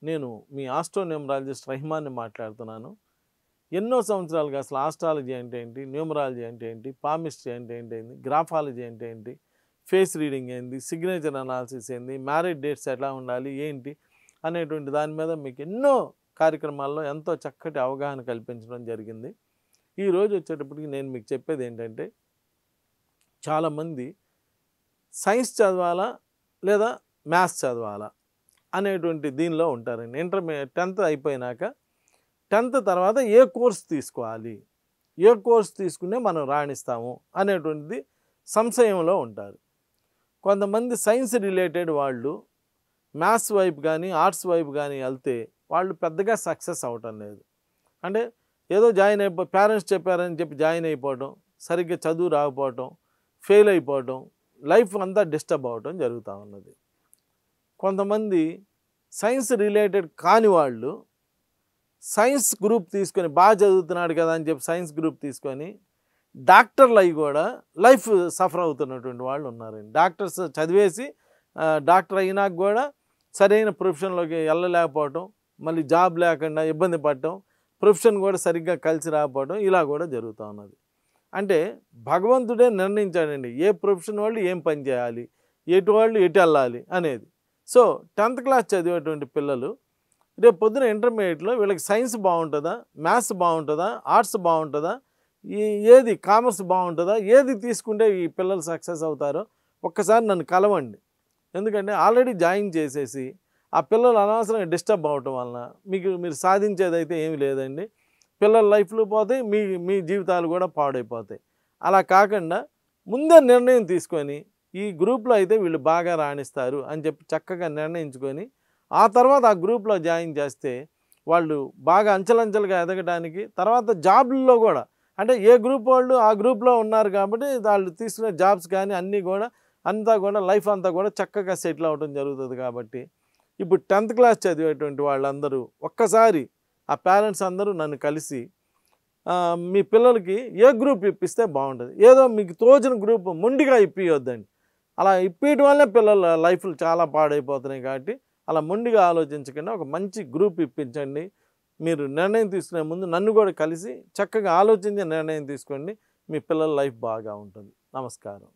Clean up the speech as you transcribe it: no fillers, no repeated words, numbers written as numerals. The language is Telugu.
నేను మీ ఆస్ట్రోన్యూమరాలజిస్ట్ రహిమాన్ని మాట్లాడుతున్నాను. ఎన్నో సంవత్సరాలుగా అసలు ఆస్ట్రాలజీ అంటే ఏంటి, న్యూమరాలజీ అంటే ఏంటి, పామిస్ట్రీ అంటే ఏంటి, గ్రాఫాలజీ అంటే ఏంటి, ఫేస్ రీడింగ్ ఏంటి, సిగ్నేచర్ అనాలిసిస్ ఏంటి, మ్యారేజ్ డేట్స్ ఎలా ఉండాలి ఏంటి అనేటువంటి దాని మీద మీకు ఎన్నో కార్యక్రమాల్లో ఎంతో చక్కటి అవగాహన కల్పించడం జరిగింది. ఈరోజు వచ్చేటప్పటికి నేను మీకు చెప్పేది ఏంటంటే, చాలామంది సైన్స్ చదవాలా లేదా మ్యాథ్స్ చదవాలా అనేటువంటి దీనిలో ఉంటారండి. 10th అయిపోయినాక 10th తర్వాత ఏ కోర్స్ తీసుకోవాలి, ఏ కోర్స్ తీసుకునే మనం రాణిస్తాము అనేటువంటిది సంశయంలో ఉంటారు. కొంతమంది సైన్స్ రిలేటెడ్ వాళ్ళు మ్యాథ్స్ వైపు కానీ ఆర్ట్స్ వైపు కానీ వెళ్తే వాళ్ళు పెద్దగా సక్సెస్ అవటం లేదు. అంటే ఏదో పేరెంట్స్ చెప్పారని చెప్పి జాయిన్ అయిపోవటం, సరిగ్గా చదువు రాకపోవటం, ఫెయిల్ అయిపోవటం, లైఫ్ అంతా డిస్టర్బ్ అవ్వటం జరుగుతూ ఉన్నది. కొంతమంది సైన్స్ రిలేటెడ్ కాని వాళ్ళు సైన్స్ గ్రూప్ తీసుకొని బాగా చదువుతున్నాడు కదా అని చెప్పి సైన్స్ గ్రూప్ తీసుకొని డాక్టర్లు అవి కూడా లైఫ్ సఫర్ అవుతున్నటువంటి వాళ్ళు ఉన్నారండి. డాక్టర్స్ చదివేసి డాక్టర్ అయినాక కూడా సరైన ప్రొఫెషన్లోకి వెళ్ళలేకపోవటం, మళ్ళీ జాబ్ లేకుండా ఇబ్బంది పడటం, ప్రొఫెషన్ కూడా సరిగ్గా కలిసి రాకపోవడం ఇలా కూడా జరుగుతూ ఉన్నది. అంటే భగవంతుడే నిర్ణయించాడండి ఏ ప్రొఫెషన్ వాళ్ళు ఏం పని చేయాలి, ఎటు వాళ్ళు ఎటు వెళ్ళాలి అనేది. సో 10th క్లాస్ చదివేటువంటి పిల్లలు రేపు పొద్దున ఇంటర్మీడియట్లో వీళ్ళకి సైన్స్ బాగుంటుందా, మ్యాథ్స్ బాగుంటుందా, ఆర్ట్స్ బాగుంటుందా, ఏది కామర్స్ బాగుంటుందా, ఏది తీసుకుంటే ఈ పిల్లలు సక్సెస్ అవుతారో ఒక్కసారి నన్ను కలవండి. ఎందుకంటే ఆల్రెడీ జాయిన్ చేసేసి ఆ పిల్లలు అనవసరంగా డిస్టర్బ్ అవ్వటం వలన మీరు సాధించేదైతే ఏమీ లేదండి. పిల్లల లైఫ్లు పోతాయి, మీ జీవితాలు కూడా పాడైపోతాయి. అలా కాకుండా ముందే నిర్ణయం తీసుకొని ఈ గ్రూప్లో అయితే వీళ్ళు బాగా రాణిస్తారు అని చెప్పి చక్కగా నిర్ణయించుకొని ఆ తర్వాత ఆ గ్రూప్లో జాయిన్ చేస్తే వాళ్ళు బాగా అంచెలంచెలుగా ఎదగడానికి, తర్వాత జాబ్లలో కూడా అంటే ఏ గ్రూప్ వాళ్ళు ఆ గ్రూప్లో ఉన్నారు కాబట్టి వాళ్ళు తీసుకునే జాబ్స్ కానీ అన్నీ కూడా అంతా కూడా లైఫ్ అంతా కూడా చక్కగా సెటిల్ అవ్వడం జరుగుతుంది. కాబట్టి ఇప్పుడు 10th క్లాస్ చదివేటువంటి వాళ్ళందరూ ఒక్కసారి ఆ పేరెంట్స్ అందరూ నన్ను కలిసి మీ పిల్లలకి ఏ గ్రూప్ ఇప్పిస్తే బాగుంటుంది, ఏదో మీకు తోచిన గ్రూప్ మొండిగా ఇప్పియొద్దండి. అలా ఇప్పేయటం వల్లే పిల్లల లైఫ్లు చాలా పాడైపోతున్నాయి. కాబట్టి అలా మొండిగా ఆలోచించకుండా ఒక మంచి గ్రూప్ ఇప్పించండి. మీరు నిర్ణయం తీసుకునే ముందు నన్ను కూడా కలిసి చక్కగా ఆలోచించి నిర్ణయం తీసుకోండి. మీ పిల్లల లైఫ్ బాగా ఉంటుంది. నమస్కారం.